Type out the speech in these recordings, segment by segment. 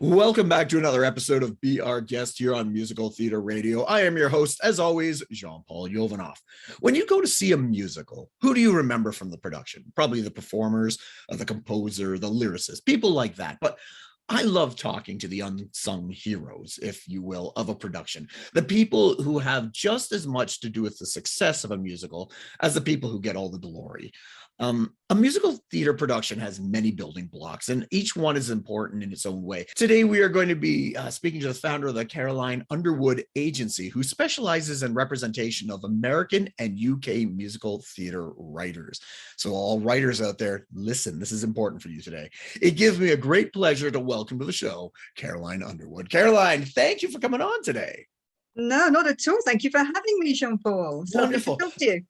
Welcome back to another episode of Be Our Guest here on Musical Theater Radio. I am your host, as always, Jean-Paul Jovanoff. When you go to see a musical, who do you remember from the production? Probably the performers, the composer, the lyricist, people like that. But I love talking to the unsung heroes, if you will, of a production. The people who have just as much to do with the success of a musical as the people who get all the glory. A musical theater production has many building blocks, and each one is important in its own way. Today, we are going to be speaking to the founder of the Caroline Underwood Agency, who specializes in representation of American and UK musical theater writers. So all writers out there, listen, this is important for you today. It gives me a great pleasure to welcome to the show, Caroline Underwood. Caroline, thank you for coming on today. No, not at all. Thank you for having me, Jean-Paul. Wonderful. Lovely to talk to you.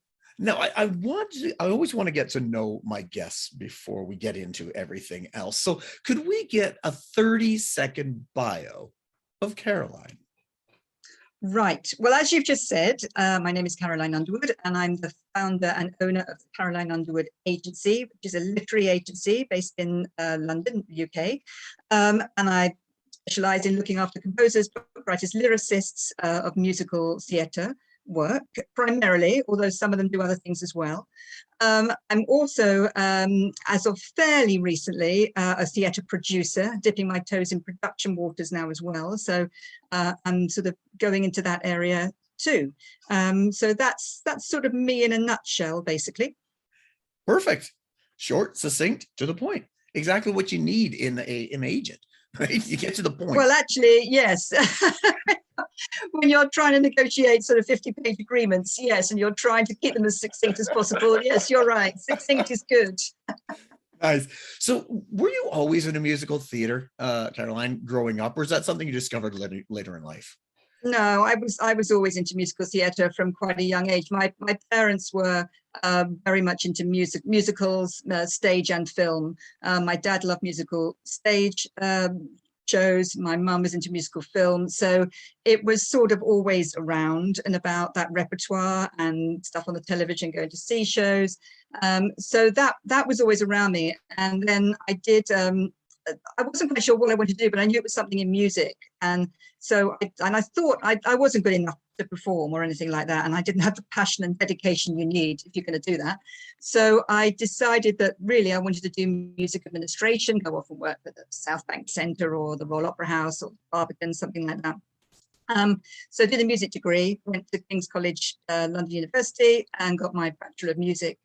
Now, I always want to get to know my guests before we get into everything else. So could we get a 30-second bio of Caroline? Right. Well, as you've just said, my name is Caroline Underwood, and I'm the founder and owner of the Caroline Underwood Agency, which is a literary agency based in London, UK. And I specialize in looking after composers, book writers, lyricists of musical theatre work primarily, although some of them do other things as well. I'm also, as of fairly recently, a theatre producer, dipping my toes in production waters now as well. So I'm sort of going into that area too. So that's sort of me in a nutshell, basically. Perfect. Short, succinct, to the point. Exactly what you need in an agent, right? You get to the point. Well, actually, yes. When you're trying to negotiate sort of 50-page agreements, yes, and you're trying to keep them as succinct as possible. Yes, you're right. Succinct is good. Nice. So were you always in a musical theater, Caroline, growing up, or is that something you discovered later in life? No, I was always into musical theatre from quite a young age. My parents were very much into musicals, stage and film. My dad loved musical stage shows. My mum was into musical film, so it was sort of always around and about that repertoire and stuff on the television, going to see shows. So that was always around me. And then I did. I wasn't quite sure what I wanted to do, but I knew it was something in music, and so I thought I wasn't good enough to perform or anything like that, and I didn't have the passion and dedication you need if you're going to do that. So I decided that really I wanted to do music administration, go off and work at the South Bank Centre or the Royal Opera House or Barbican, something like that. So I did a music degree, went to King's College, London University, and got my Bachelor of Music,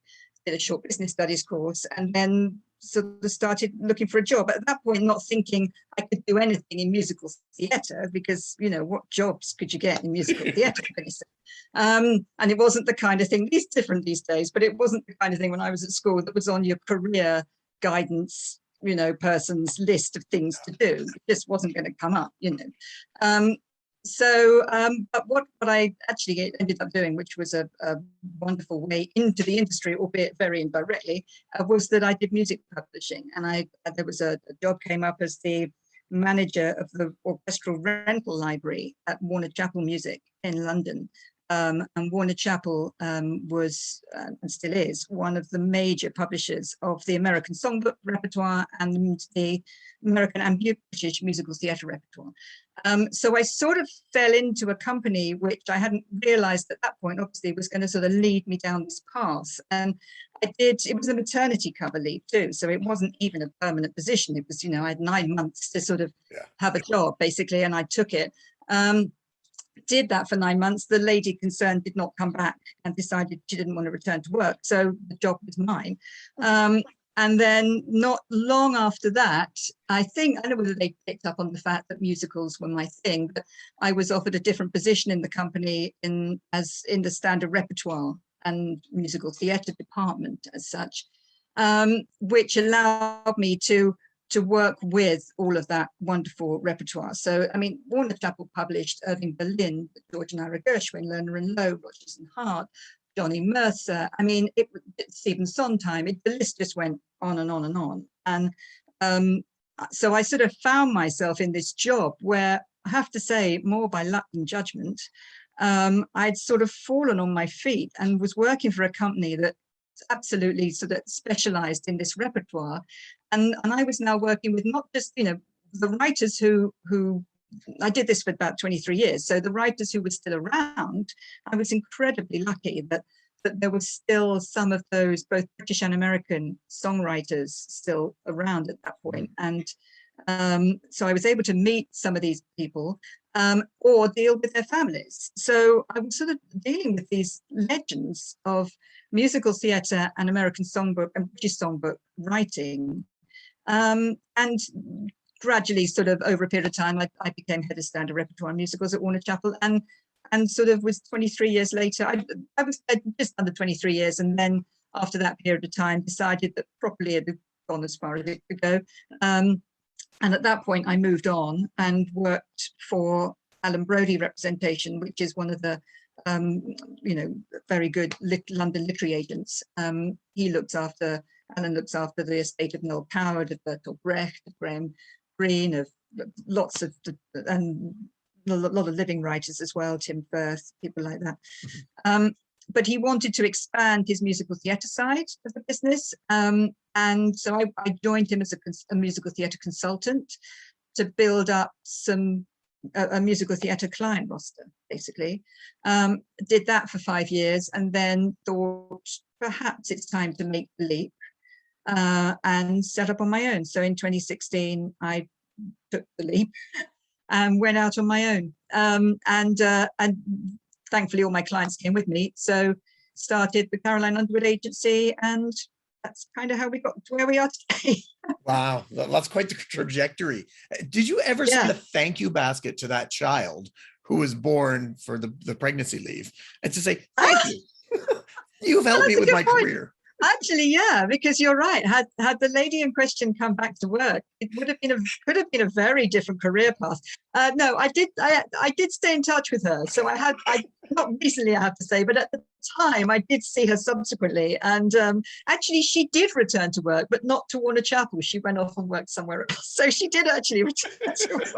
did a short business studies course, and then sort of started looking for a job. At that point, not thinking I could do anything in musical theatre, because, you know, what jobs could you get in musical theatre? And it wasn't the kind of thing, it's different these days, but it wasn't the kind of thing when I was at school that was on your career guidance, you know, person's list of things to do. It just wasn't going to come up, you know. But what I actually ended up doing, which was a wonderful way into the industry, albeit very indirectly, was that I did music publishing. And there was a job came up as the manager of the orchestral rental library at Warner Chappell Music in London. And Warner Chappell was, and still is, one of the major publishers of the American Songbook repertoire and the American and British musical theatre repertoire. So I sort of fell into a company which I hadn't realised at that point, obviously, was going to sort of lead me down this path. And it was a maternity cover leave too, so it wasn't even a permanent position. It was, you know, I had 9 months to sort of have a job, basically, and I took it. Did that for 9 months. The lady concerned did not come back and decided she didn't want to return to work, so the job was mine. And then not long after that, I don't know whether they picked up on the fact that musicals were my thing, but I was offered a different position in the company in the standard repertoire and musical theatre department as such, which allowed me to work with all of that wonderful repertoire. So, I mean, Warner Chappell published Irving Berlin, George and Ira Gershwin, Lerner and Lowe, Rodgers and Hart, Johnny Mercer. I mean, Stephen Sondheim. The list just went on and on and on. And so I sort of found myself in this job where, I have to say, more by luck than judgment, I'd sort of fallen on my feet and was working for a company that absolutely sort of specialized in this repertoire. And I was now working with not just, you know, the writers who I did this for about 23 years. So the writers who were still around, I was incredibly lucky that there was still some of those, both British and American songwriters still around at that point. And so I was able to meet some of these people or deal with their families. So I was sort of dealing with these legends of musical theatre and American songbook and British songbook writing. And gradually, sort of over a period of time, I became head of standard repertoire musicals at Warner Chappell, and sort of was 23 years later. I was just under 23 years, and then after that period of time, decided that properly it had gone as far as it could go. And at that point, I moved on and worked for Alan Brodie Representation, which is one of the very good London literary agents. Alan looks after the estate of Noël Coward, of Bertolt Brecht, of Graham Greene, of lots of, and a lot of living writers as well, Tim Firth, people like that. But he wanted to expand his musical theatre side of the business. And so I joined him as a musical theatre consultant to build up a musical theatre client roster, basically. Did that for 5 years and then thought perhaps it's time to make the leap and set up on my own. So in 2016, I took the leap and went out on my own. And thankfully, all my clients came with me. So started the Caroline Underwood Agency, and that's kind of how we got to where we are today. Wow, that's quite the trajectory. Did you ever send a thank you basket to that child who was born for the pregnancy leave and to say, thank you, you've helped me with my career? Actually, yeah, because you're right. Had the lady in question come back to work, it could have been a very different career path. No, I did stay in touch with her. So I not recently, I have to say, but at the time I did see her subsequently. And actually, she did return to work, but not to Warner Chappell. She went off and worked somewhere else. So she did actually return to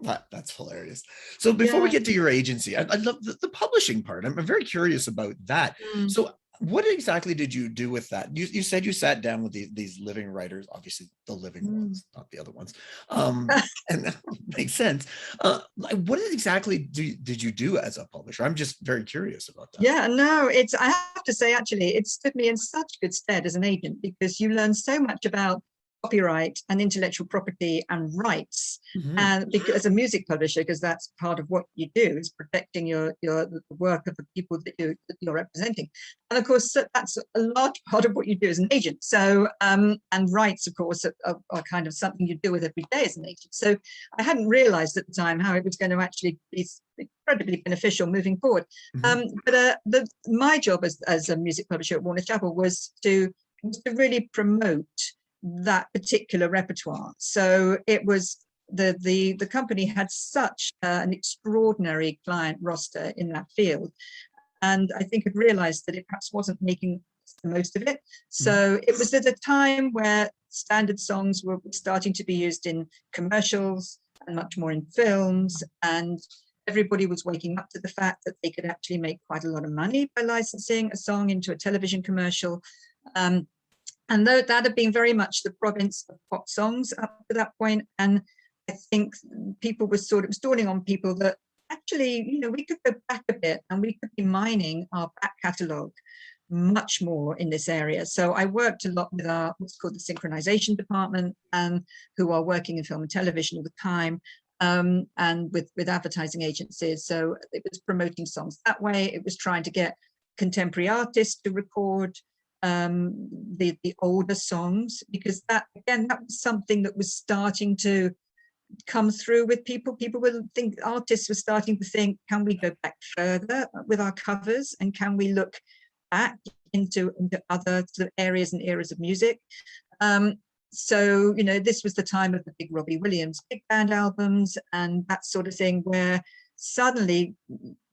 work. That's hilarious. So before we get to your agency, I love the publishing part. I'm very curious about that. So what exactly did you do with that? You said you sat down with these living writers, obviously the living ones, not the other ones. And that makes sense. What exactly did you do as a publisher? I'm just very curious about that. Yeah, no, I have to say, actually, it stood me in such good stead as an agent, because you learn so much about copyright and intellectual property and rights, and because as a music publisher, because that's part of what you do, is protecting the work of the people that you're representing. And of course, that's a large part of what you do as an agent. So and rights, of course, are kind of something you deal with every day as an agent. So I hadn't realized at the time how it was going to actually be incredibly beneficial moving forward. But my job as a music publisher at Warner Chappell was to really promote that particular repertoire. So it was the company had such an extraordinary client roster in that field, and I think had realized that it perhaps wasn't making the most of it. So it was at a time where standard songs were starting to be used in commercials and much more in films, and everybody was waking up to the fact that they could actually make quite a lot of money by licensing a song into a television commercial. And though that had been very much the province of pop songs up to that point, and I think people were it was dawning on people that actually, we could go back a bit and we could be mining our back catalogue much more in this area. So I worked a lot with what's called the synchronization department, who are working in film and television all the time, and with advertising agencies. So it was promoting songs that way. It was trying to get contemporary artists to record the older songs, because that was something that was starting to come through with people. Artists were starting to think, can we go back further with our covers, and can we look back into other sort of areas and eras of music? So this was the time of the big Robbie Williams big band albums and that sort of thing, where suddenly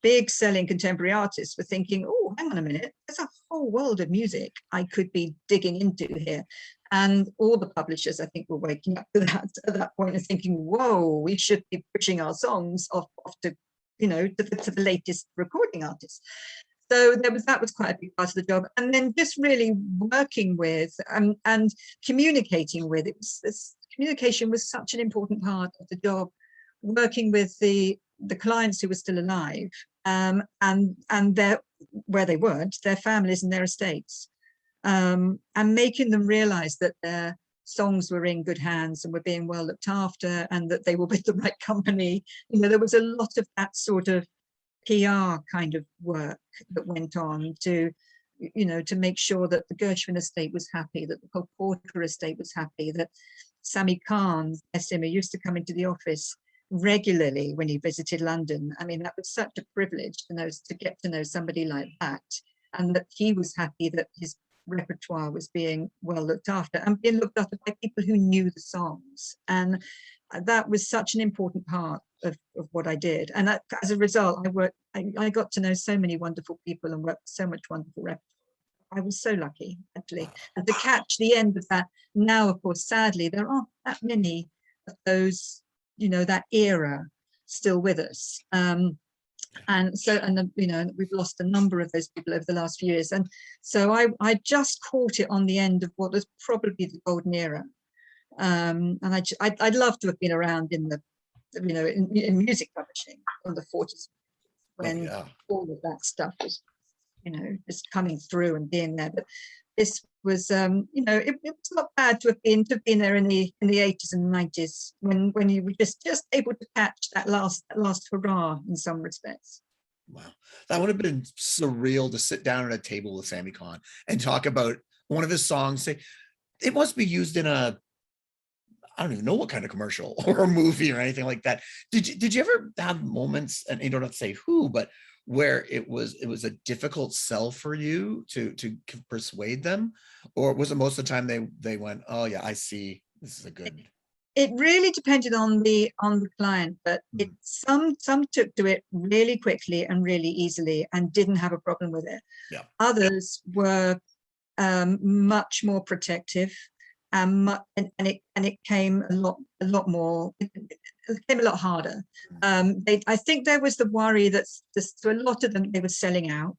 big selling contemporary artists were thinking, oh, hang on a minute, there's a whole world of music I could be digging into here. And all the publishers, I think, were waking up to that at that point and thinking, whoa, we should be pushing our songs off to the latest recording artists. So that was quite a big part of the job. And then just really working with and communicating with, communication was such an important part of the job, working with the clients who were still alive, and their, where they weren't, their families and their estates, and making them realize that their songs were in good hands and were being well looked after, and that they were with the right company. You know, there was a lot of that sort of PR kind of work that went on to, you know, to make sure that the Gershwin estate was happy, that the Porter estate was happy, that Sammy Khan, bless him, who used to come into the office regularly when he visited London. I mean, that was such a privilege to get to know somebody like that, and that he was happy that his repertoire was being well looked after, and being looked after by people who knew the songs. And that was such an important part of what I did. And that, as a result, I got to know so many wonderful people and worked so much wonderful repertoire. I was so lucky, actually. And to catch the end of that, now, of course, sadly, there aren't that many of those, you know, that era still with us. And so, you know, we've lost a number of those people over the last few years. And so I just caught it on the end of what was probably the golden era. And I'd love to have been around in the, you know, in music publishing from the 40s, when all of that stuff was, you know, just coming through and being there. But this was, you know, it was not bad to have been there in the 80s and 90s, when you were just able to catch that last hurrah in some respects. Wow, that would have been surreal to sit down at a table with Sammy Khan and talk about one of his songs. Say, it must be used in a, I don't even know what kind of commercial or a movie or anything like that. Did you ever have moments, and you don't have to say who, but where it was a difficult sell for you to persuade them? Or was it most of the time they went, oh yeah, I see, this is a good? It really depended on the client, but some took to it really quickly and really easily and didn't have a problem with it. Yeah. Others were much more protective, and it came a lot more. It became a lot harder. I think there was the worry that to a lot of them, they were selling out,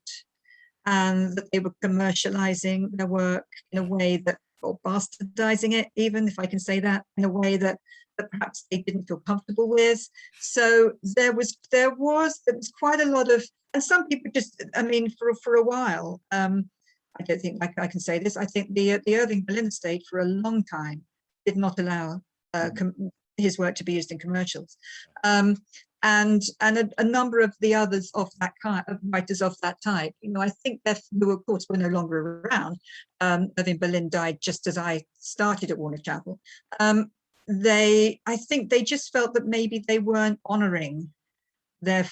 and that they were commercializing their work in a way that, or bastardizing it, even if I can say that, in a way that perhaps they didn't feel comfortable with. So there was quite a lot of, and some people just, I mean, for a while, I don't think I can say this, I think the Irving Berlin Estate for a long time did not allow his work to be used in commercials. And a number of the others of that kind, of writers of that type, you know, I think who of course were no longer around. Irving Berlin died just as I started at Warner Chappell. I think they just felt that maybe they weren't honouring their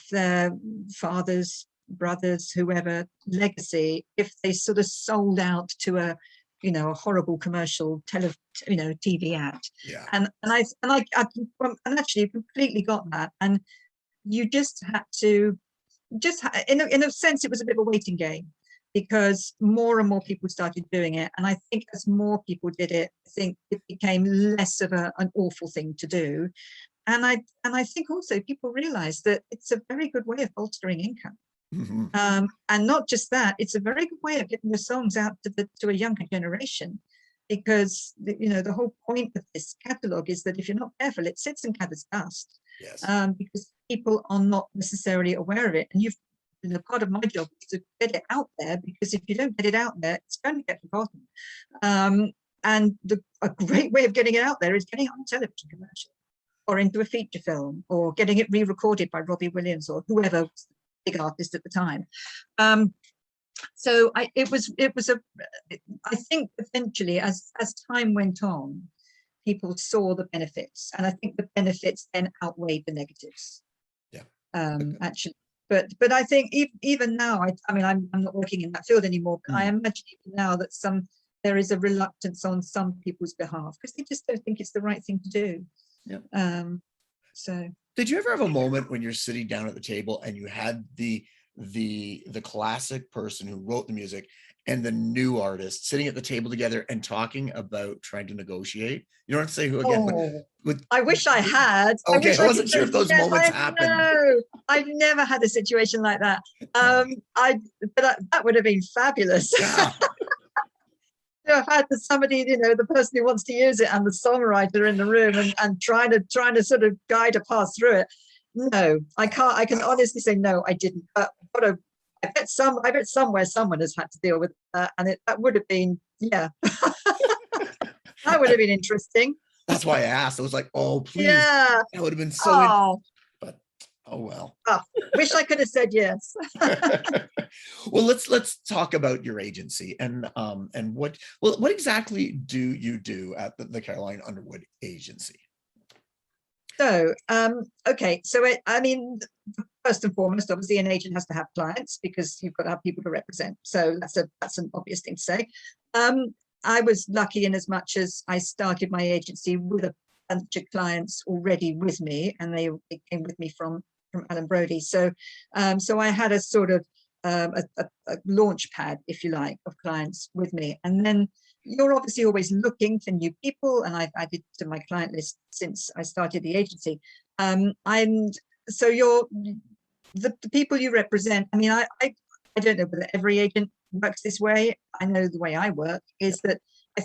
fathers, brothers, whoever legacy, if they sort of sold out to a, you know, a horrible commercial TV ad. Yeah. And I actually completely got that. And you just had to, in a sense, it was a bit of a waiting game, because more and more people started doing it. And I think as more people did it, I think it became less of an awful thing to do. And I think also people realized that it's a very good way of bolstering income. And not just that, it's a very good way of getting the songs out to a younger generation, because you know, the whole point of this catalogue is that if you're not careful, it sits and gathers dust. Yes. Because people are not necessarily aware of it, and part of my job is to get it out there, because if you don't get it out there, it's going to get forgotten. And a great way of getting it out there is getting it on a television commercial, or into a feature film, or getting it re-recorded by Robbie Williams or whoever was the big artist at the time. So I think eventually, as time went on, people saw the benefits, and I think the benefits then outweighed the negatives. Yeah. Actually, but I think even now, I mean, I'm not working in that field anymore, but I imagine even now that there is a reluctance on some people's behalf, because they just don't think it's the right thing to do. Yeah. So did you ever have a moment when you're sitting down at the table and you had the classic person who wrote the music and the new artist sitting at the table together and talking about trying to negotiate? You don't have to say who again, but I wish I had. Okay, I wasn't sure if those moments happened. No, I've never had a situation like that. But that would have been fabulous. Yeah. I've had somebody, the person who wants to use it and the songwriter in the room and trying to sort of guide a path through it. No, I can't. I can honestly say no, I didn't. But I bet somewhere someone has had to deal with that, and that would have been, yeah, that would have been interesting. That's why I asked. I was like, oh, please, yeah, that would have been so. But oh well. Wish I could have said yes. Well, let's talk about your agency and what exactly do you do at the Caroline Underwood Agency? So, okay, so first and foremost, obviously, an agent has to have clients because you've got to have people to represent. So that's an obvious thing to say. I was lucky in as much as I started my agency with a bunch of clients already with me, and they came with me from Alan Brodie. So, so I had a sort of a launch pad, if you like, of clients with me, and then you're obviously always looking for new people, and I've added to my client list since I started the agency. And so the people you represent. I mean, I don't know whether every agent works this way. I know the way I work is that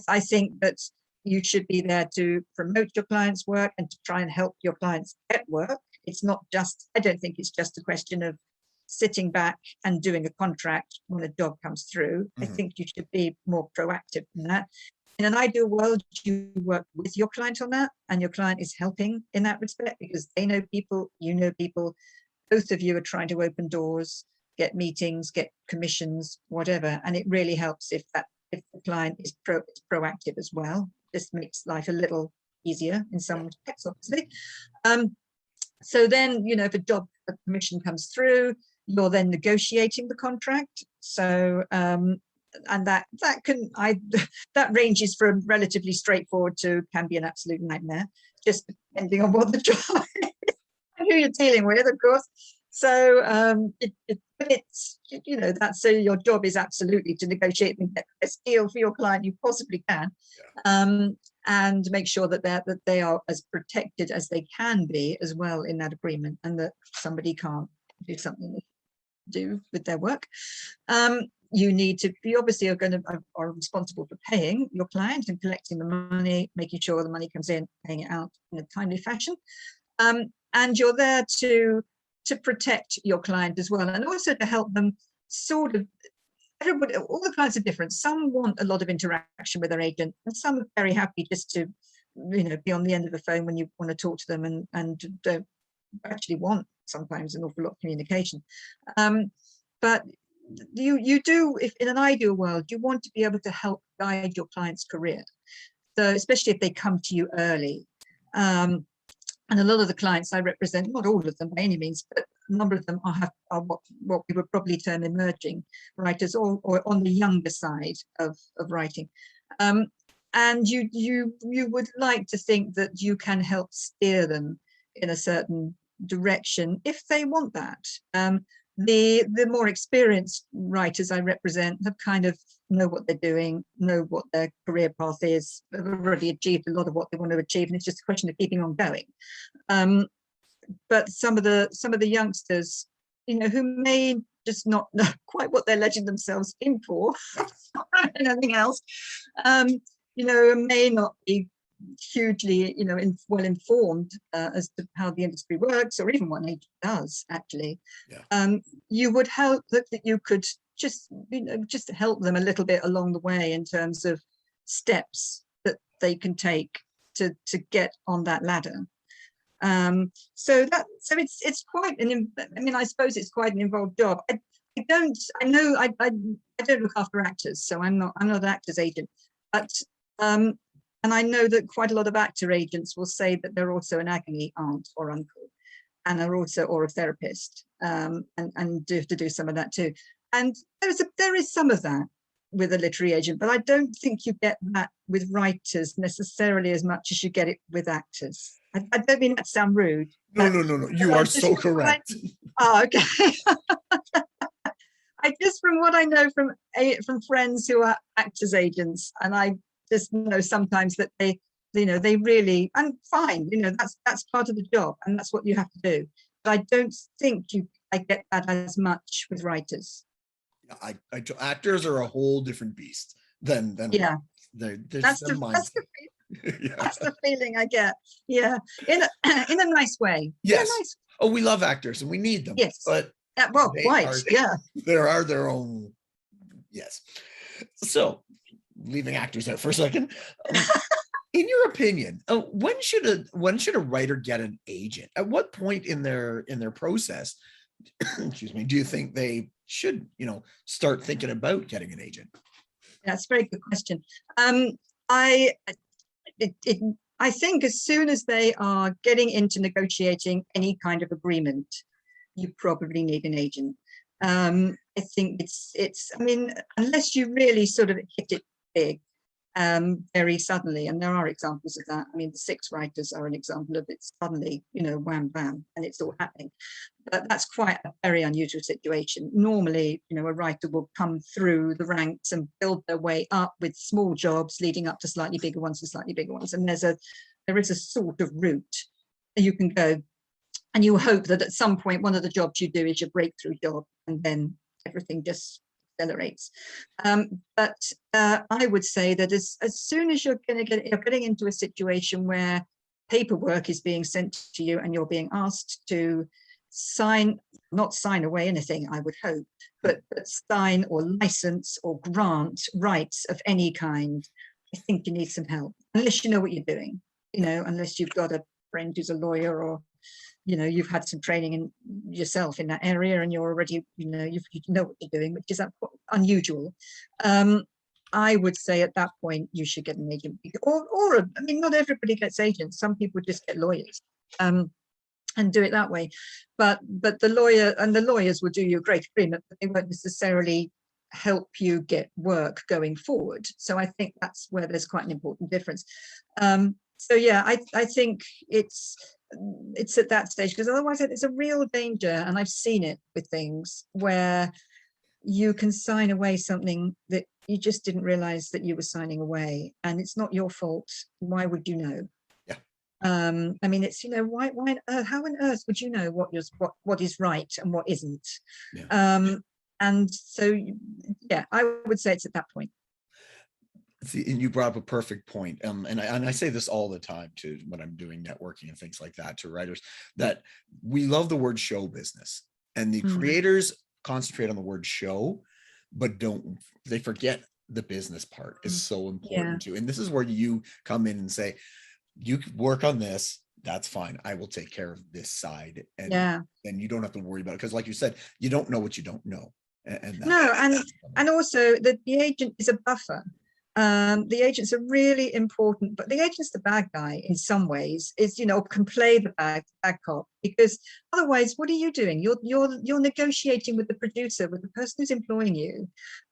I think that you should be there to promote your clients' work and to try and help your clients get work. It's not just, I don't think it's just a question of sitting back and doing a contract when a job comes through. I think you should be more proactive than that. In an ideal world, you work with your client on that, and your client is helping in that respect because they know people, you know people, both of you are trying to open doors, get meetings, get commissions, whatever. And it really helps if the client is proactive as well. This makes life a little easier in some respects, obviously. So then, if a commission comes through, you're then negotiating the contract. So, and that ranges from relatively straightforward to can be an absolute nightmare, just depending on what the job is and who you're dealing with, of course. So it's that's so your job is absolutely to negotiate and get the best deal for your client you possibly can, and make sure that they are as protected as they can be as well in that agreement, and that somebody can't do something they do with their work. You need to be obviously are responsible for paying your client and collecting the money, making sure the money comes in, paying it out in a timely fashion, and you're there to protect your client as well, and also to help them sort of. Everybody, all the clients are different. Some want a lot of interaction with their agent, and some are very happy just to, be on the end of the phone when you want to talk to them, and don't actually want sometimes an awful lot of communication. But you do, if in an ideal world, you want to be able to help guide your client's career. So especially if they come to you early. And a lot of the clients I represent, not all of them by any means, but a number of them are what we would probably term emerging writers, or on the younger side of writing. And you would like to think that you can help steer them in a certain direction if they want that. The more experienced writers I represent have kind of know what they're doing, know what their career path is, have already achieved a lot of what they want to achieve, and it's just a question of keeping on going. But some of the youngsters, who may just not know quite what they're letting themselves in for, anything else, may not be hugely, well informed as to how the industry works, or even what an agent does actually. You would hope that you could just help them a little bit along the way in terms of steps that they can take to get on that ladder. So it's quite I suppose it's quite an involved job. I don't look after actors, so I'm not an actor's agent, but and I know that quite a lot of actor agents will say that they're also an agony aunt or uncle, and are also or a therapist, and do to do some of that too. And there is some of that with a literary agent, but I don't think you get that with writers necessarily as much as you get it with actors. I don't mean that to sound rude. No. You are so correct. Okay. From what I know from friends who are actors agents, and I just know sometimes that they really, and fine, that's part of the job, and that's what you have to do. But I don't think I get that as much with writers. Actors are a whole different beast than yeah. There's That's the the mindset. Yeah. that's the feeling I get. Yeah, in a in a nice way. Yes. In a nice, Oh, we love actors and we need them. yes. But Well, they quite. are Yeah. there are their own. Yes. So leaving actors out for a second. In your opinion, when should a writer get an agent? At what point in their process, excuse me, do you think they should, start thinking about getting an agent? That's a very good question. I it, it, I think as soon as they are getting into negotiating any kind of agreement, you probably need an agent. I think it's. I mean, unless you really sort of hit it big, very suddenly, and there are examples of that. I mean, the Six Writers are an example of it suddenly, wham bam, and it's all happening. But that's quite a very unusual situation. Normally, a writer will come through the ranks and build their way up with small jobs, leading up to slightly bigger ones and slightly bigger ones. And there is a sort of route that you can go, and you hope that at some point one of the jobs you do is your breakthrough job, and then everything just accelerates. But I would say that as soon as you're getting into a situation where paperwork is being sent to you and you're being asked to not sign away anything, I would hope, but sign or license or grant rights of any kind, I think you need some help, unless you know what you're doing, unless you've got a friend who's a lawyer, or you've had some training in yourself in that area and you're already, you know what you're doing, which is unusual. I would say at that point you should get an agent, or I mean, not everybody gets agents. Some people just get lawyers and do it that way. But the lawyers will do you a great agreement, but they won't necessarily help you get work going forward. So I think that's where there's quite an important difference. So yeah, I think it's at that stage, because otherwise it's a real danger, and I've seen it with things where you can sign away something that you just didn't realize that you were signing away, and it's not your fault. Why would you know? Yeah. I mean, it's why on earth, how on earth would you know what is right and what isn't? Yeah. And so yeah, I would say it's at that point. See, and you brought up a perfect point. And I say this all the time to when I'm doing networking and things like that to writers, that we love the word show business, and the creators concentrate on the word show, but they forget the business part is so important too. And this is where you come in and say, you work on this, that's fine, I will take care of this side, and then you don't have to worry about it, because like you said, you don't know what you don't know. And also the agent is a buffer. The agent's a really important, but the agent's the bad guy in some ways, can play the bad cop, because otherwise what are you doing? You're negotiating with the producer, with the person who's employing you,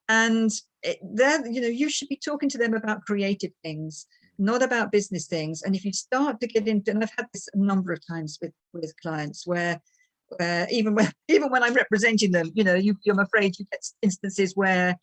and you should be talking to them about creative things, not about business things. And if you start to get into, and I've had this a number of times with clients where even when I'm representing them, I'm afraid you get instances where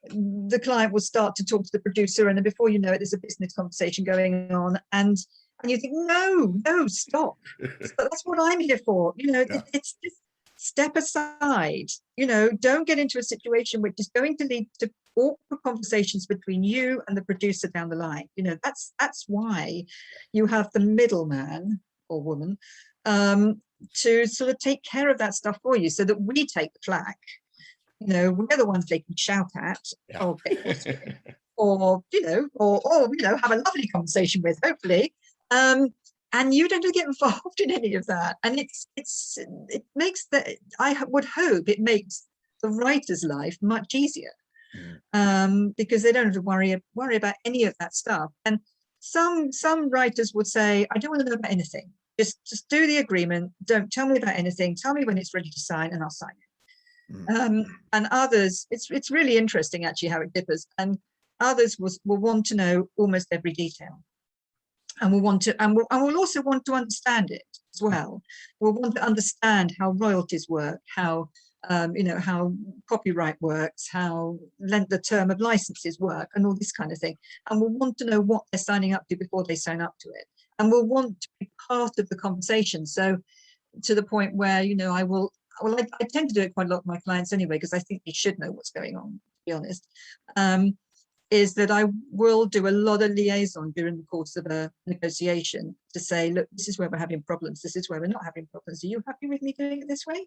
the client will start to talk to the producer, and then before you know it, there's a business conversation going on, and you think, no, stop. That's what I'm here for. It's just step aside. Don't get into a situation which is going to lead to awkward conversations between you and the producer down the line. That's why you have the middleman or woman to sort of take care of that stuff for you, so that we take the flak. We're the ones they can shout at, or have a lovely conversation with, hopefully, and you don't get involved in any of that. And it makes I would hope it makes the writer's life much easier, because they don't have to worry about any of that stuff. And some writers would say, I don't want to know about anything. Just do the agreement. Don't tell me about anything. Tell me when it's ready to sign, and I'll sign it. And others, it's really interesting actually how it differs. And others will want to know almost every detail, and will also want to understand it as well. We'll want to understand how royalties work, how how copyright works, how the term of licenses work, and all this kind of thing. And we'll want to know what they're signing up to before they sign up to it. And we'll want to be part of the conversation. So to the point where, I tend to do it quite a lot with my clients anyway, because I think they should know what's going on, to be honest. is that I will do a lot of liaison during the course of a negotiation to say, look, this is where we're having problems. This is where we're not having problems. Are you happy with me doing it this way?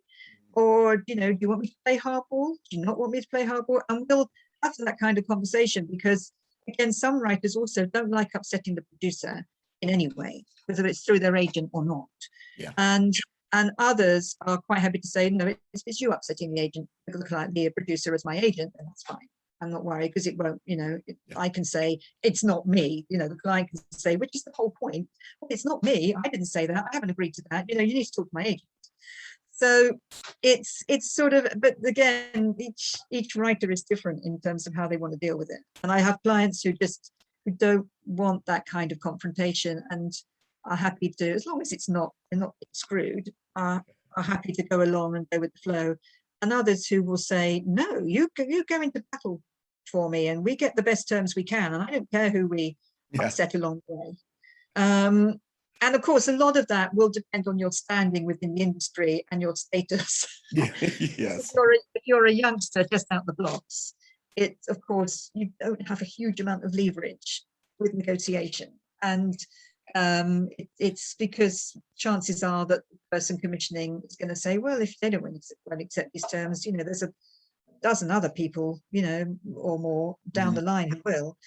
Or, you know, do you want me to play hardball? Do you not want me to play hardball? And we'll have that kind of conversation because, again, some writers also don't like upsetting the producer in any way, whether it's through their agent or not. Yeah. And others are quite happy to say, no, it's you upsetting the agent, the client, the producer as my agent, and that's fine. I'm not worried because it won't, you know, I can say it's not me, you know, the client can say, which is the whole point. It's not me. I didn't say that. I haven't agreed to that. You know, you need to talk to my agent. So it's sort of, but again, each writer is different in terms of how they want to deal with it. And I have clients who don't want that kind of confrontation and are happy to, as long as they're not screwed, are happy to go along and go with the flow. And others who will say, no, you go into battle for me and we get the best terms we can. And I don't care who we upset along the way. And of course, a lot of that will depend on your standing within the industry and your status. Yeah. Yes. If you're a youngster just out the blocks, it's, of course, you don't have a huge amount of leverage with negotiation. And it's because chances are that the person commissioning is going to say, well, if they don't want to accept these terms, you know, there's a dozen other people, you know, or more down the line who will.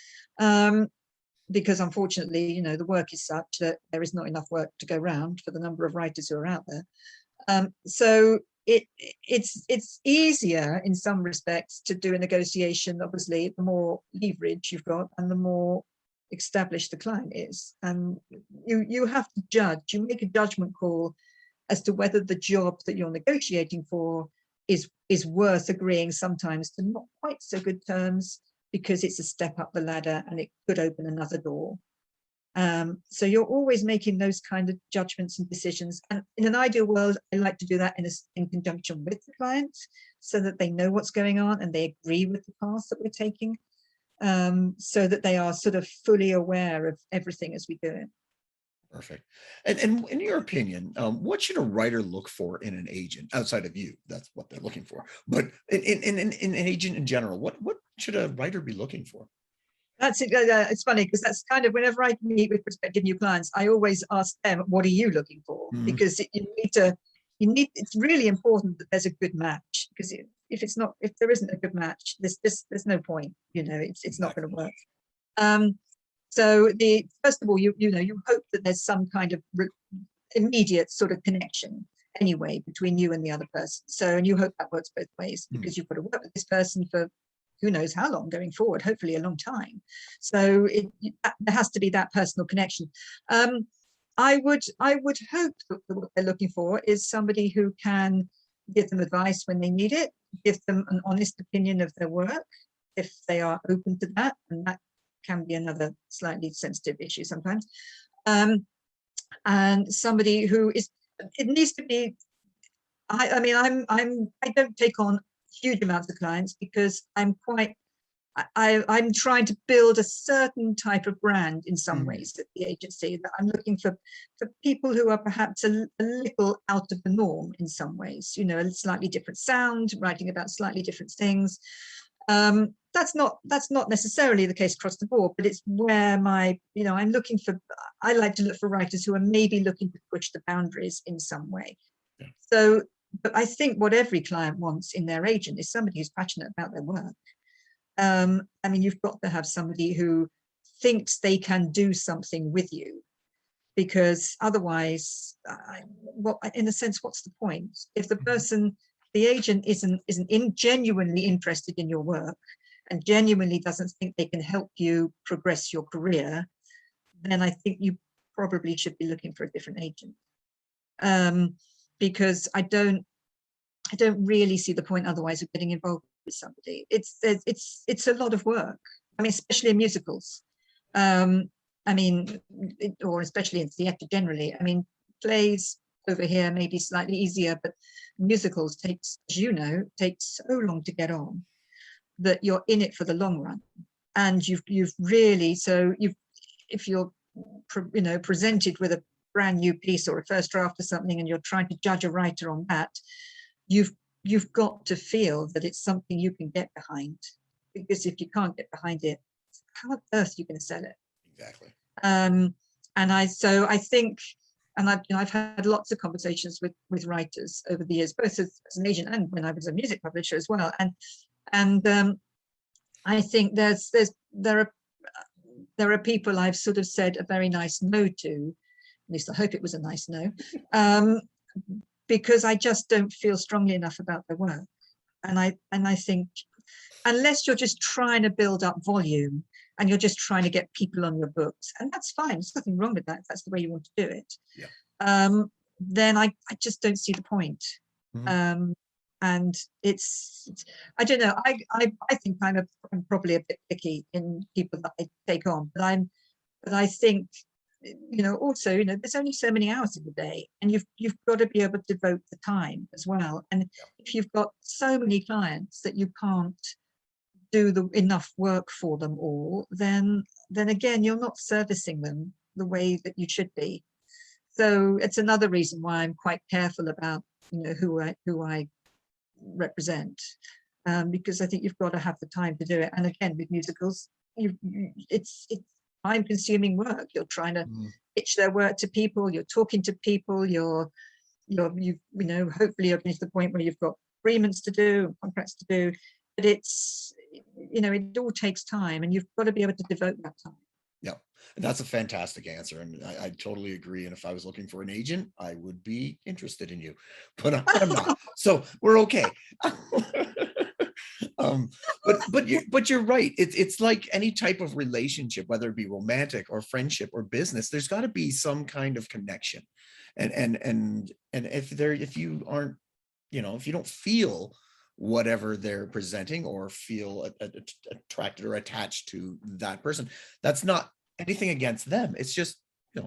Because unfortunately, you know, the work is such that there is not enough work to go around for the number of writers who are out there. So it's easier in some respects to do a negotiation. Obviously, the more leverage you've got and the more established the client is. And you have to judge, you make a judgment call as to whether the job that you're negotiating for is worth agreeing sometimes to not quite so good terms, because it's a step up the ladder and it could open another door. So you're always making those kind of judgments and decisions. And in an ideal world, I like to do that in conjunction with the client so that they know what's going on and they agree with the path that we're taking, so that they are sort of fully aware of everything as we do it. Perfect. And in your opinion, what should a writer look for in an agent outside of you? That's what they're looking for. But in an agent in general, what should a writer be looking for? That's it. It's funny because that's kind of whenever I meet with prospective new clients, I always ask them, what are you looking for? Because it's really important that there's a good match, because if there isn't a good match, there's no point, you know, it's not going to work. So first of all, you hope that there's some kind of immediate sort of connection anyway between you and the other person. So, and you hope that works both ways, because you've got to work with this person for who knows how long going forward, hopefully a long time. So there has to be that personal connection. I would hope that what they're looking for is somebody who can give them advice when they need it, give them an honest opinion of their work, if they are open to that, and that can be another slightly sensitive issue sometimes. And somebody who it needs to be, I don't take on huge amounts of clients because I'm trying to build a certain type of brand in some ways at the agency, that I'm looking for people who are perhaps a little out of the norm in some ways, you know, a slightly different sound, writing about slightly different things. That's not necessarily the case across the board, but it's where I like to look for writers who are maybe looking to push the boundaries in some way. Yeah. So, but I think what every client wants in their agent is somebody who's passionate about their work. I mean, you've got to have somebody who thinks they can do something with you, because otherwise, in a sense, what's the point? If the agent isn't genuinely interested in your work and genuinely doesn't think they can help you progress your career, then I think you probably should be looking for a different agent. Because I don't really see the point otherwise of getting involved with somebody. It's a lot of work. I mean, especially in musicals. Or especially in theatre generally. I mean, plays over here may be slightly easier, but musicals takes so long to get on that you're in it for the long run. And if you're presented with a brand new piece or a first draft or something, and you're trying to judge a writer on that, you've got to feel that it's something you can get behind, because if you can't get behind it, how on earth are you going to sell it? Exactly. So I think, and I've had lots of conversations with writers over the years, both as an agent and when I was a music publisher as well. And I think there are people I've sort of said a very nice no to, at least I hope it was a nice no, because I just don't feel strongly enough about their work. And I think unless you're just trying to build up volume and you're just trying to get people on your books, and that's fine, there's nothing wrong with that if that's the way you want to do it, then I just don't see the point. And it's I don't know, I think I'm probably a bit picky in people that I take on, but I think, also, there's only so many hours in the day, and you've got to be able to devote the time as well. And if you've got so many clients that you can't do enough work for them all, then again, you're not servicing them the way that you should be. So it's another reason why I'm quite careful about, who I represent, because I think you've got to have the time to do it. And again, with musicals, it's time-consuming work. You're trying to pitch their work to people. You're talking to people. Hopefully you're getting to the point where you've got agreements to do and contracts to do. But it's, it all takes time, and you've got to be able to devote that time. Yeah, that's a fantastic answer, and I totally agree. And if I was looking for an agent, I would be interested in you, but I'm not. So we're okay. But you're right. It's like any type of relationship, whether it be romantic or friendship or business. There's got to be some kind of connection, and if you aren't, if you don't feel whatever they're presenting or feel attracted or attached to that person, that's not anything against them. It's just,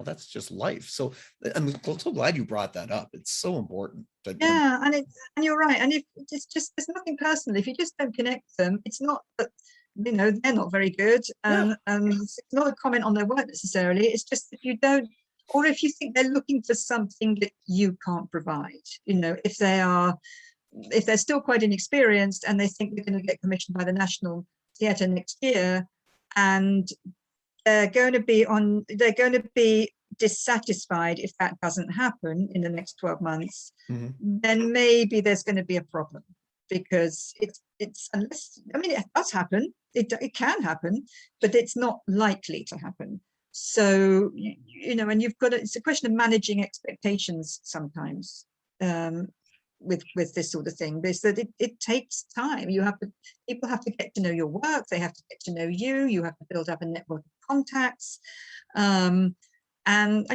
that's just life. So I'm so glad you brought that up. It's so important. And you're right. And if it's just, there's nothing personal. If you just don't connect them, it's not that, they're not very good. And it's not a comment on their work necessarily. It's just if you don't, or if you think they're looking for something that you can't provide, if they're still quite inexperienced and they think they're going to get commissioned by the National Theatre next year, and they're going to be dissatisfied if that doesn't happen in the next 12 months, then maybe there's going to be a problem, because it's unless, it does happen, it can happen, but it's not likely to happen. So, and you've got it's a question of managing expectations sometimes. With this sort of thing, is that it takes time. People have to get to know your work, they have to get to know you have to build up a network of contacts, and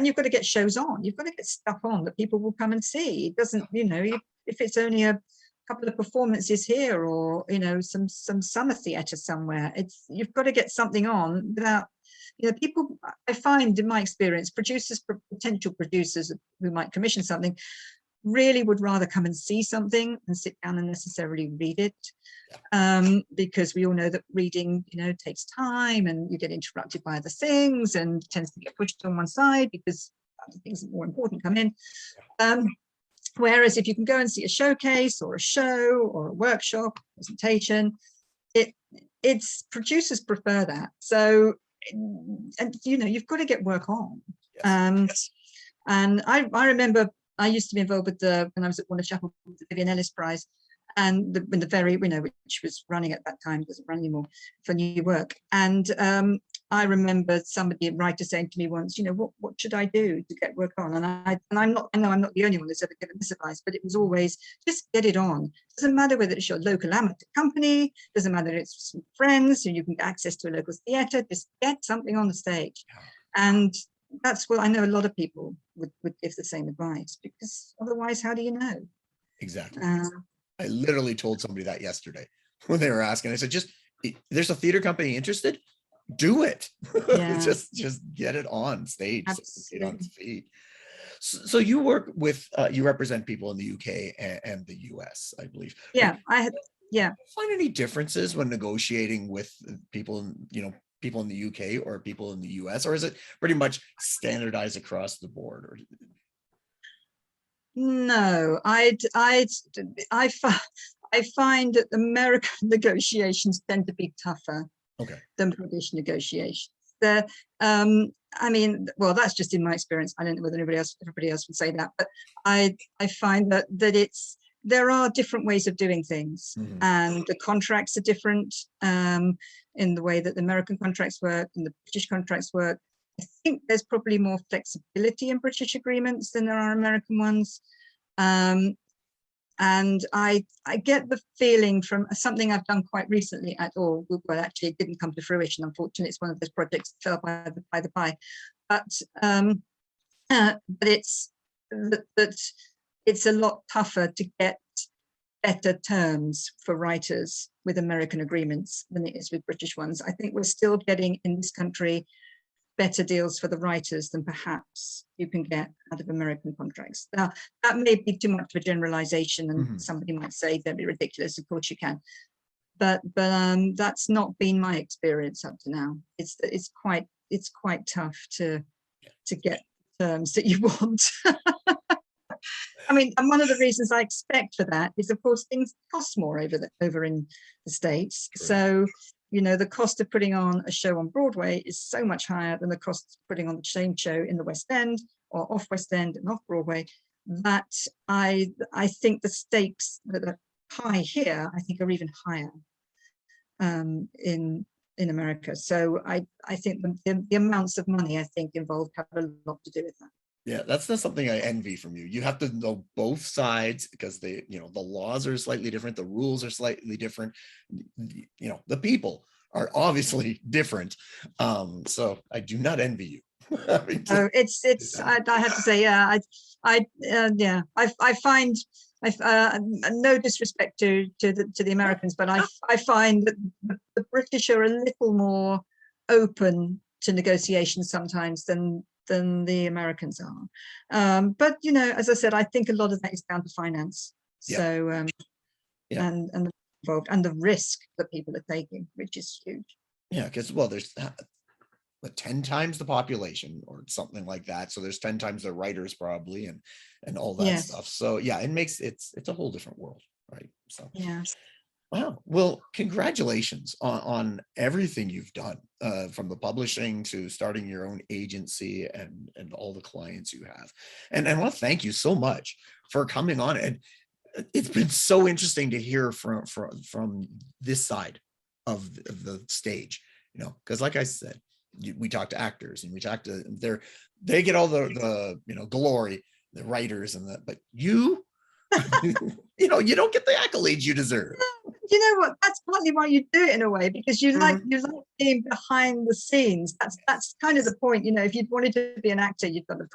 you've got to get shows on, you've got to get stuff on that people will come and see. It doesn't, if it's only a couple of performances here, or some summer theatre somewhere, you've got to get something on without, people, I find in my experience, potential producers who might commission something really would rather come and see something than sit down and necessarily read it, because we all know that reading, takes time, and you get interrupted by other things and tends to get pushed on one side because other things that are more important come in. Whereas if you can go and see a showcase or a show or a workshop presentation, it's producers prefer that. So, and you've got to get work on. Yes. And I remember I used to be involved with when I was at Warner Chappell, the Vivian Ellis Prize, and which was running at that time, doesn't run anymore, for new work. And I remember a writer saying to me once, what should I do to get work on? And I know I'm not the only one that's ever given this advice, but it was always just get it on. Doesn't matter whether it's your local amateur company, doesn't matter if it's some friends who you can get access to a local theatre, just get something on the stage. And that's what I know a lot of people would give the same advice, because otherwise, how do you know? Exactly. I literally told somebody that yesterday when they were asking. I said, there's a theater company interested, do it. Yeah. just get it on stage. Get on its feet. So you work with, you represent people in the UK and the US, I believe. Yeah, Find any differences when negotiating with people, people in the UK or people in the US, or is it pretty much standardized across the board? Or no, I find that American negotiations tend to be tougher Okay. than British negotiations. I mean, well, that's just in my experience. I don't know whether everybody else would say that, but I find that there are different ways of doing things, and the contracts are different in the way that the American contracts work and the British contracts work. I think there's probably more flexibility in British agreements than there are American ones. And I get the feeling from something I've done quite recently well, actually it didn't come to fruition, unfortunately. It's one of those projects that fell by the by. But it's that it's a lot tougher to get better terms for writers with American agreements than it is with British ones. I think we're still getting in this country better deals for the writers than perhaps you can get out of American contracts. Now, that may be too much of a generalization, and somebody might say that'd be ridiculous. Of course you can, but that's not been my experience up to now. It's quite tough to get terms that you want. I mean, and one of the reasons I expect for that is, of course, things cost more over in the States. True. So, you know, the cost of putting on a show on Broadway is so much higher than the cost of putting on the same show in the West End or off West End and off Broadway, that I think the stakes that are high here, I think, are even higher in America. So I think the amounts of money, I think, involved have a lot to do with that. Yeah, that's not something I envy from you. You have to know both sides, because the laws are slightly different, the rules are slightly different, the people are obviously different. So I do not envy you. I have to say, yeah, I find no disrespect to the Americans, but I find that the British are a little more open to negotiations sometimes than the Americans are. But, you know, as I said, I think a lot of that is down to finance. Yeah. So, and the involved and the risk that people are taking, which is huge. Yeah, because, well, there's 10 times the population or something like that. So there's 10 times the writers probably and all that stuff. So yeah, it's a whole different world, right? So yeah. Wow. Well, congratulations on everything you've done, from the publishing to starting your own agency and all the clients you have. And I want to thank you so much for coming on. And it's been so interesting to hear from this side of the stage, because like I said, we talk to actors and we talk to they get all the glory, the writers but you you don't get the accolades you deserve. You know what? That's partly why you do it in a way, because you like being behind the scenes. That's kind of the point. If you wanted to be an actor, you've got a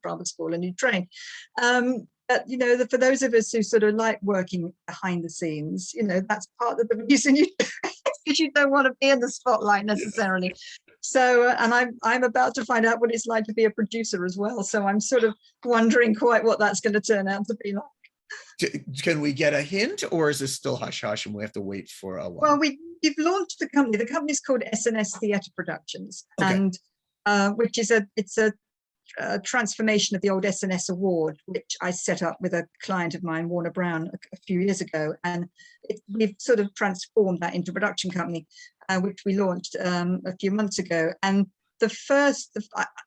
drama school and you train. But for those of us who sort of like working behind the scenes, that's part of the reason you do it, because you don't want to be in the spotlight necessarily. Yeah. So, and I'm about to find out what it's like to be a producer as well. So I'm sort of wondering quite what that's going to turn out to be like. Can we get a hint, or is this still hush hush and we have to wait for a while? Well, we've launched the company. The company's called S&S Theatre Productions, okay. And which is a transformation of the old S&S Award, which I set up with a client of mine, Warner Brown, a few years ago, and we've sort of transformed that into a production company, which we launched a few months ago. And the first,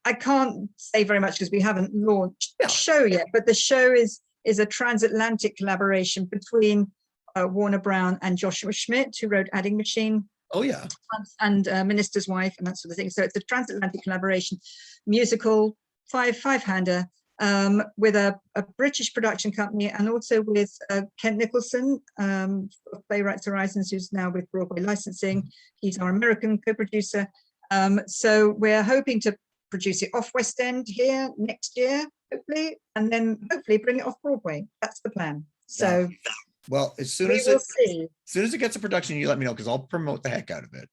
I can't say very much because we haven't launched the show yet, but the show is a transatlantic collaboration between Warner Brown and Joshua Schmidt, who wrote Adding Machine. Oh, yeah. And Minister's Wife and that sort of thing. So it's a transatlantic collaboration musical, five-hander, with a British production company, and also with Kent Nicholson of Playwrights Horizons, who's now with Broadway Licensing. He's our American co-producer. So we're hoping to produce it off West End here next year, hopefully, and then hopefully bring it off Broadway. That's the plan. So, well, as soon as it gets a production, you let me know, because I'll promote the heck out of it.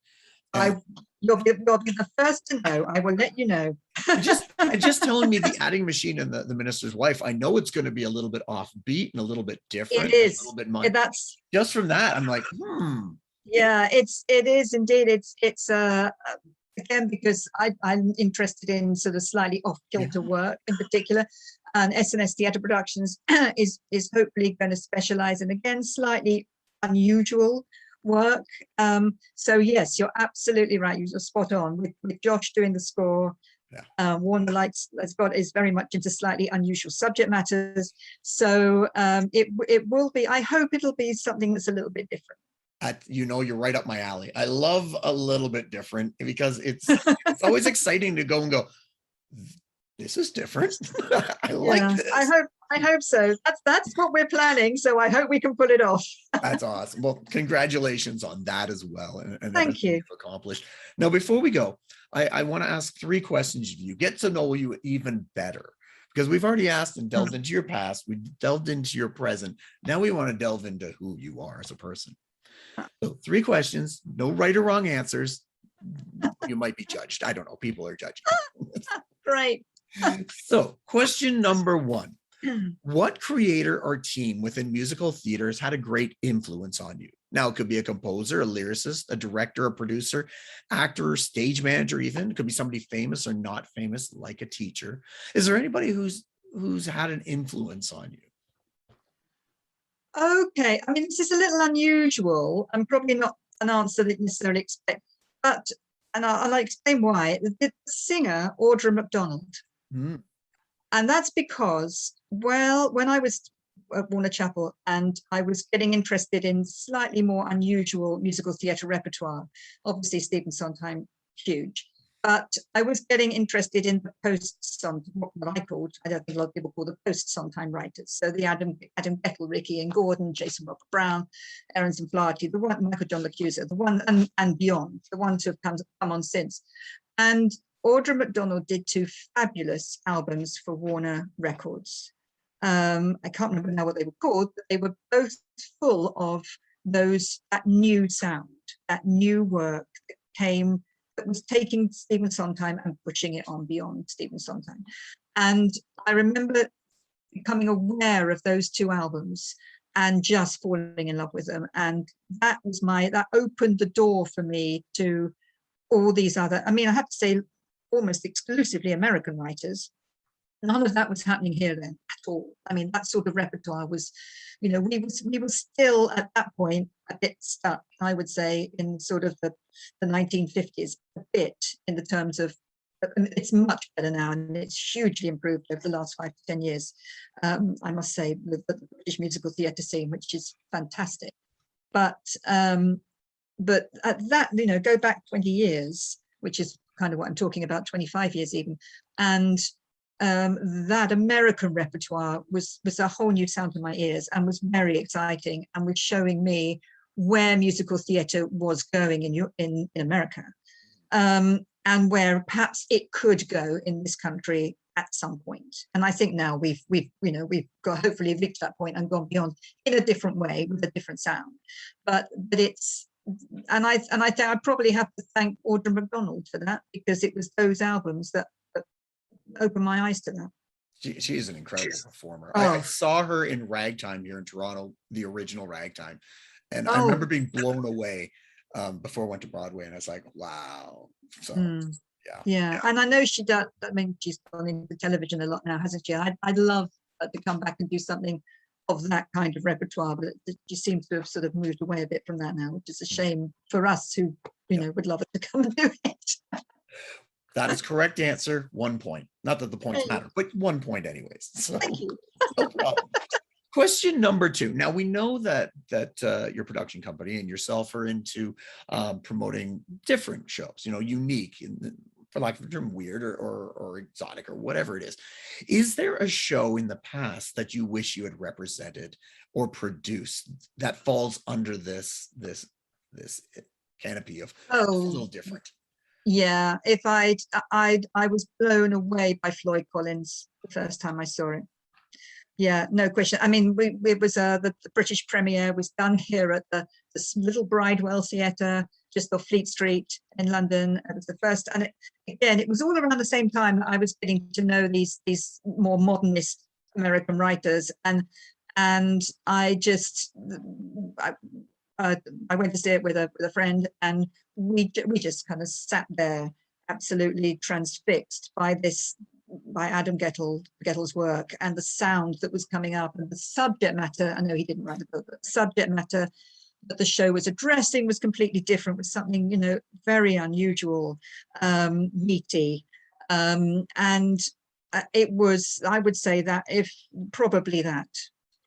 You'll be the first to know. I will let you know. just telling me the Adding Machine and the Minister's Wife, I know it's going to be a little bit offbeat and a little bit different. It is. A little bit that's just from that. I'm like, Yeah, it is indeed. It's again, because I'm interested in sort of slightly off-kilter work in particular, and S&S Theatre Productions is hopefully going to specialize in, again, slightly unusual work. So yes, you're absolutely right. You're spot on with Josh doing the score. Yeah. Warner Lights is very much into slightly unusual subject matters. So it will be, I hope it'll be something that's a little bit different. You're right up my alley. I love a little bit different because it's always exciting to go and go, this is different. I like this. I hope so. That's what we're planning. So I hope we can pull it off. That's awesome. Well, congratulations on that as well. And thank you. You've accomplished. Now, before we go, I want to ask 3 questions of you. Get to know you even better, because we've already asked and delved into your past. We delved into your present. Now we want to delve into who you are as a person. So 3 questions, no right or wrong answers. You might be judged. I don't know. People are judging. Great. So question number 1. What creator or team within musical theaters had a great influence on you? Now, it could be a composer, a lyricist, a director, a producer, actor, stage manager, even. It could be somebody famous or not famous, like a teacher. Is there anybody who's had an influence on you? Okay, I mean, this is a little unusual and probably not an answer that you necessarily expect, but, and I'll explain why. The singer, Audra McDonald. Mm. And that's because, well, when I was at Warner Chappell and I was getting interested in slightly more unusual musical theatre repertoire, obviously Stephen Sondheim, huge, but I was getting interested in the post-Sondheim, what I called, I don't think a lot of people call the post-Sondheim writers. So the Adam Gettle, Ricky and Gordon, Jason Robert Brown, Ahrens and Flaherty, the one, Michael John LaCusa, the one and beyond, the ones who have come on since. And Audra McDonald did 2 fabulous albums for Warner Records. I can't remember now what they were called, but they were both full of that new sound, that new work that was taking Stephen Sondheim and pushing it on beyond Stephen Sondheim. And I remember becoming aware of those 2 albums and just falling in love with them. And that opened the door for me to all these other, I mean, I have to say, almost exclusively American writers. None of that was happening here then at all. I mean, that sort of repertoire was, we were still at that point a bit stuck, I would say, in sort of the 1950s, a bit in the terms of, it's much better now and it's hugely improved over the last 5 to 10 years. I must say, the British musical theatre scene, which is fantastic. But at that, go back 20 years, which is kind of what I'm talking about, 25 years even, and that American repertoire was a whole new sound to my ears and was very exciting and was showing me where musical theatre was going in America, and where perhaps it could go in this country at some point. And I think now we've got, hopefully reached that point and gone beyond in a different way with a different sound. But it's, and I think I probably have to thank Audra McDonald for that, because it was those albums that opened my eyes to that. She is an incredible performer. I saw her in Ragtime here in Toronto, the original Ragtime, and I remember being blown away before I went to Broadway, and I was like, wow. So yeah. And I know she does, I mean, she's gone into television a lot now, hasn't she? I'd love her to come back and do something of that kind of repertoire, but she seems to have sort of moved away a bit from that now, which is a shame for us who would love her to come and do it. That is correct answer. 1 point. Not that the points matter, but 1 point anyways. So, thank you. No problem. Question number 2. Now we know that your production company and yourself are into promoting different shows, unique, for lack of a term, weird or exotic or whatever it is. Is there a show in the past that you wish you had represented or produced that falls under this canopy of a little different? Yeah, if I was blown away by Floyd Collins the first time I saw it. Yeah, no question. I mean, it was the British premiere was done here at this little Bridewell Theatre just off Fleet Street in London. It was the first, and it was all around the same time that I was getting to know these more modernist American writers, and I just I went to see it with a friend, and we just kind of sat there absolutely transfixed by Adam Gettle's work and the sound that was coming up and the subject matter. I know he didn't write the book, but the subject matter but the show was addressing was completely different, with something, you know, very unusual, meaty. And it was, I would say that probably, and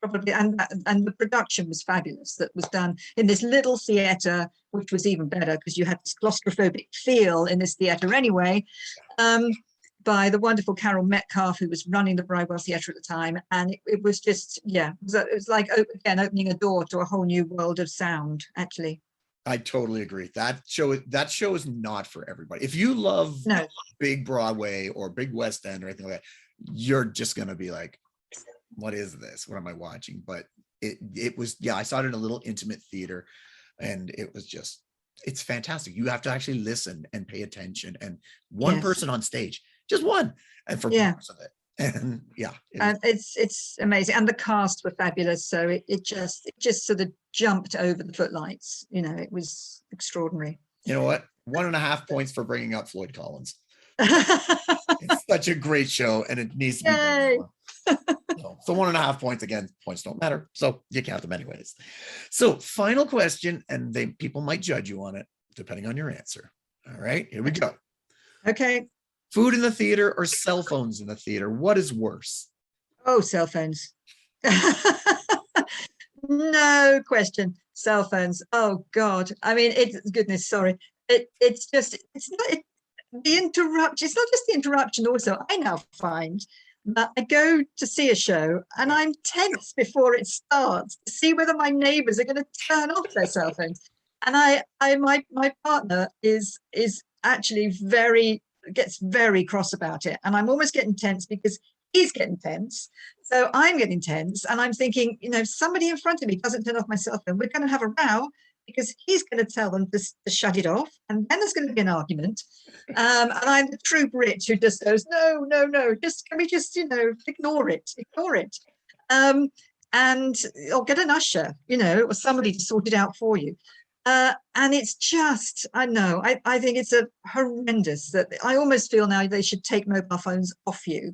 the production was fabulous, that was done in this little theatre, which was even better because you had this claustrophobic feel in this theatre anyway, by the wonderful Carol Metcalf, who was running the Bridewell Theatre at the time. And it was just, yeah, it was like, again, opening a door to a whole new world of sound, actually. I totally agree. That show is not for everybody. If you love big Broadway or big West End or anything like that, you're just going to be like, what is this? What am I watching? But it was, yeah, I saw it in a little intimate theater, and it was just, it's fantastic. You have to actually listen and pay attention, and one person on stage, just one, and for parts of it. And it's amazing. And the cast were fabulous. So it just sort of jumped over the footlights. You know, it was extraordinary. You know what? 1.5 points for bringing up Floyd Collins. It's such a great show, and it needs to be done. So 1.5 points. Again, points don't matter, so you count them anyways. So final question, and people might judge you on it depending on your answer. All right, here we go. Okay. Food in the theater or cell phones in the theater? What is worse? Oh, cell phones. No question. Cell phones. Oh God. I mean, goodness, sorry. It's not the interruption. It's not just the interruption. Also, I now find that I go to see a show and I'm tense before it starts to see whether my neighbours are going to turn off their cell phones. And my partner is actually gets very cross about it, and I'm almost getting tense because he's getting tense, so I'm getting tense, and I'm thinking, you know, if somebody in front of me doesn't turn off my cell phone, we're going to have a row, because he's going to tell them to shut it off, and then there's going to be an argument. And I'm the true Brit who just goes, no, can we just, you know, ignore it, and or get an usher, you know, or somebody to sort it out for you. And it's just, I know, I think it's a horrendous, that I almost feel now they should take mobile phones off you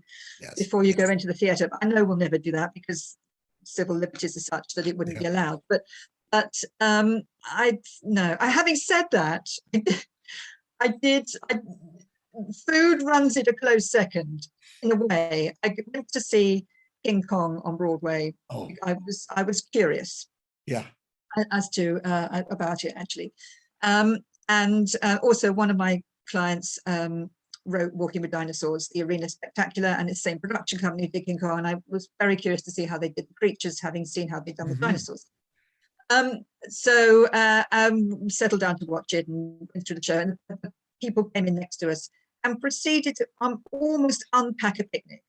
before you go into the theatre. But I know we'll never do that because civil liberties are such that it wouldn't be allowed. But having said that, food runs it a close second in a way. I went to see King Kong on Broadway. I was curious. Yeah. As to about it, actually. And also one of my clients wrote Walking with Dinosaurs, the Arena Spectacular, and it's the same production company, King Kong, and I was very curious to see how they did the creatures, having seen how they've done the dinosaurs. So settled down to watch it and went through the show, and people came in next to us and proceeded to almost unpack a picnic.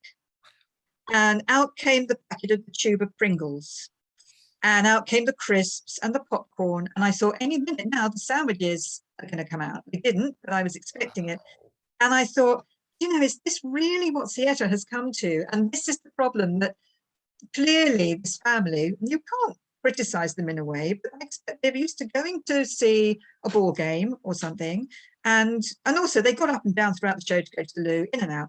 And out came the packet of the tube of Pringles. And out came the crisps and the popcorn. And I thought, any minute now, the sandwiches are going to come out. They didn't, but I was expecting it. And I thought, you know, is this really what theatre has come to? And this is the problem, that clearly this family, you can't criticize them in a way, but I expect they're used to going to see a ball game or something. And also they got up and down throughout the show to go to the loo, in and out,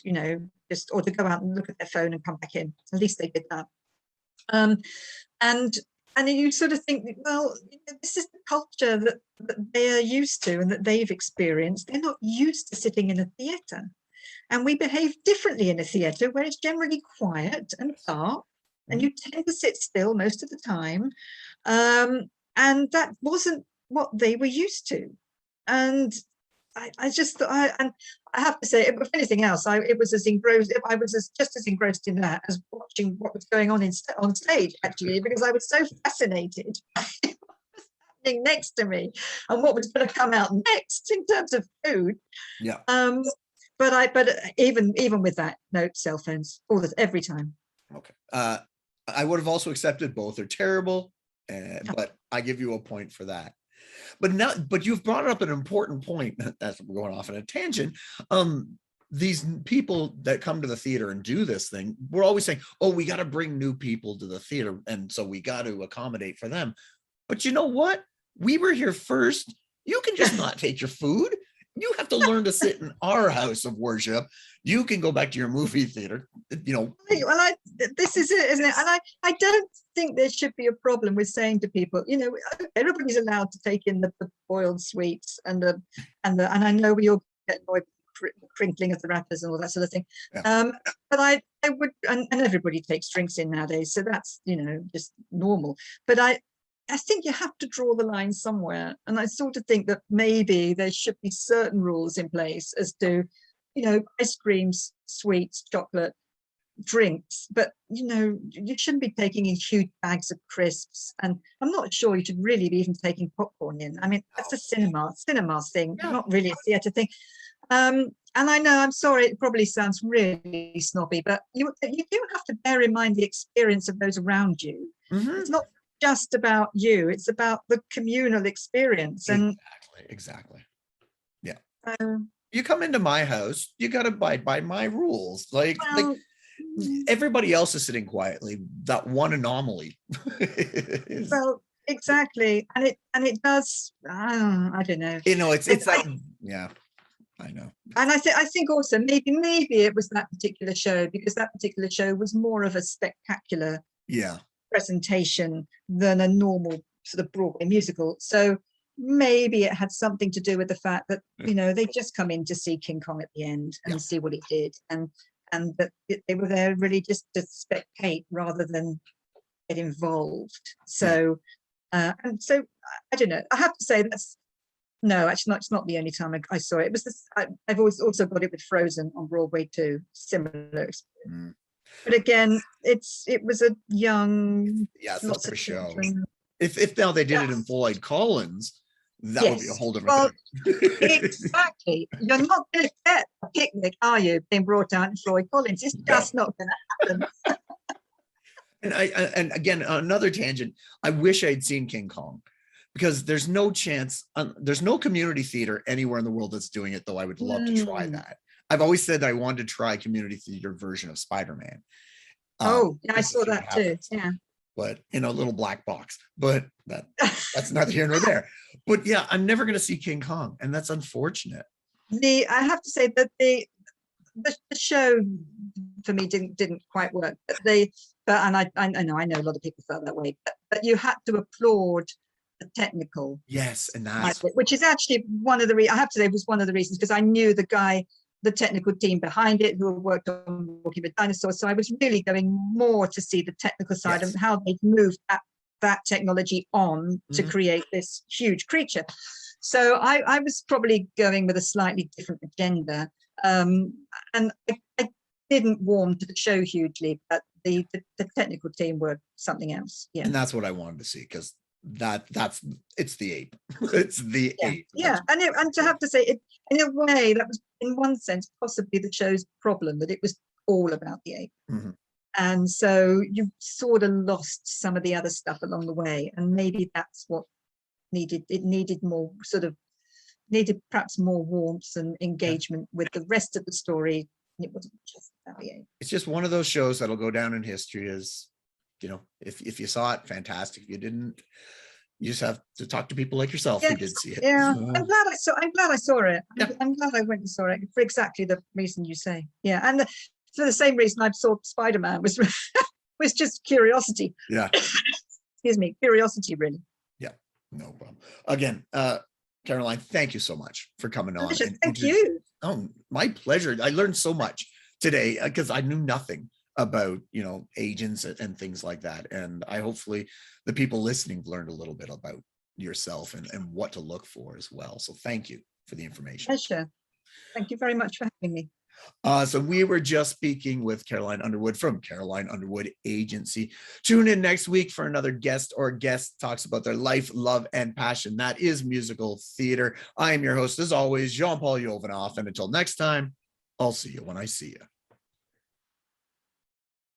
you know, or to go out and look at their phone and come back in. At least they did that. And you sort of think, well, this is the culture that they are used to and that they've experienced. They're not used to sitting in a theatre. And we behave differently in a theatre where it's generally quiet and dark, and you tend to sit still most of the time. And that wasn't what they were used to. And I just thought, and I have to say, if anything else, I was just as engrossed in that as watching what was going on on stage, actually, because I was so fascinated by what was happening next to me and what was going to come out next in terms of food. Yeah. But even with that, no cell phones every time. Okay. I would have also accepted both. They're terrible, but I give you a point for that. But you've brought up an important point. That's we're going off on a tangent. These people that come to the theater and do this thing, we're always saying, oh, we got to bring new people to the theater, and so we got to accommodate for them. But you know what? We were here first. You can just not take your food. You have to learn to sit in our house of worship. You can go back to your movie theater, Well, this is it, isn't it? And I don't think there should be a problem with saying to people, everybody's allowed to take in the boiled sweets and I know we all get annoyed with the crinkling of the wrappers and all that sort of thing. Yeah. But I would, and everybody takes drinks in nowadays, so that's just normal. But I think you have to draw the line somewhere, and I sort of think that maybe there should be certain rules in place as to, ice creams, sweets, chocolate, drinks, but you shouldn't be taking in huge bags of crisps, and I'm not sure you should really be even taking popcorn in. I mean, that's a cinema thing, not really a theatre thing. And I know, I'm sorry, it probably sounds really snobby, but you do have to bear in mind the experience of those around you. It's not just about you, it's about the communal experience. And exactly. Yeah. You come into my house, you got to abide by my rules. Like everybody else is sitting quietly. That one anomaly. Well, exactly. And it does, I don't know. It's that, yeah, I know. And I think also maybe it was that particular show, because that particular show was more of a spectacular presentation than a normal sort of Broadway musical. So maybe it had something to do with the fact that they just come in to see King Kong at the end and see what he did, and that they were there really just to spectate rather than get involved. So and so I don't know, I have to say it's not the only time I saw it. It was this, I've always also got it with Frozen on Broadway too, similar experience. But again, it was a young, lots of show. If now they did it in Floyd Collins, that would be a whole different thing. Exactly. You're not going to get a picnic, are you, being brought out in Floyd Collins? It's just not going to happen. And again, another tangent, I wish I'd seen King Kong, because there's no chance, there's no community theater anywhere in the world that's doing it, though I would love to try that. I've always said I wanted to try a community theater version of Spider-Man. I saw that too. Yeah. But in a little black box, but that's neither here nor there. But yeah, I'm never going to see King Kong, and that's unfortunate. I have to say that the show for me didn't quite work. But I know a lot of people felt that way. But you had to applaud the technical. Yes, and that's which is actually one of the I have to say was one of the reasons, because I knew the guy, the technical team behind it, who worked on Walking with Dinosaurs. So I was really going more to see the technical side and how they'd moved that technology on to create this huge creature. So I was probably going with a slightly different agenda. And I didn't warm to the show hugely, but the technical team were something else. Yeah. And that's what I wanted to see, because it's the ape. It's the ape. Yeah. And to have to say it, in a way, that was in one sense possibly the show's problem, that it was all about the ape. And so you sort of lost some of the other stuff along the way, and maybe that's what needed more perhaps more warmth and engagement with the rest of the story. It wasn't just about the ape. It's just one of those shows that'll go down in history as, if you saw it, fantastic. If you didn't, you just have to talk to people like yourself who did see it. Yeah, I'm glad I saw it. I'm glad I went and saw it for exactly the reason you say. Yeah, and for the same reason I saw Spider-Man was was just curiosity. Yeah. Excuse me, curiosity, really. Yeah, no problem. Again, Caroline, thank you so much for coming on. Thank you. Oh, my pleasure. I learned so much today, because I knew nothing about agents and things like that, and hopefully the people listening learned a little bit about yourself and what to look for as well. So thank you for the information. Pleasure. Thank you very much for having me. So we were just speaking with Caroline Underwood from Caroline Underwood Agency. Tune in next week for another guest or guest talks about their life, love, and passion. That is musical theater. I am your host, as always, Jean-Paul Jovanoff, and until next time, I'll see you when I see you.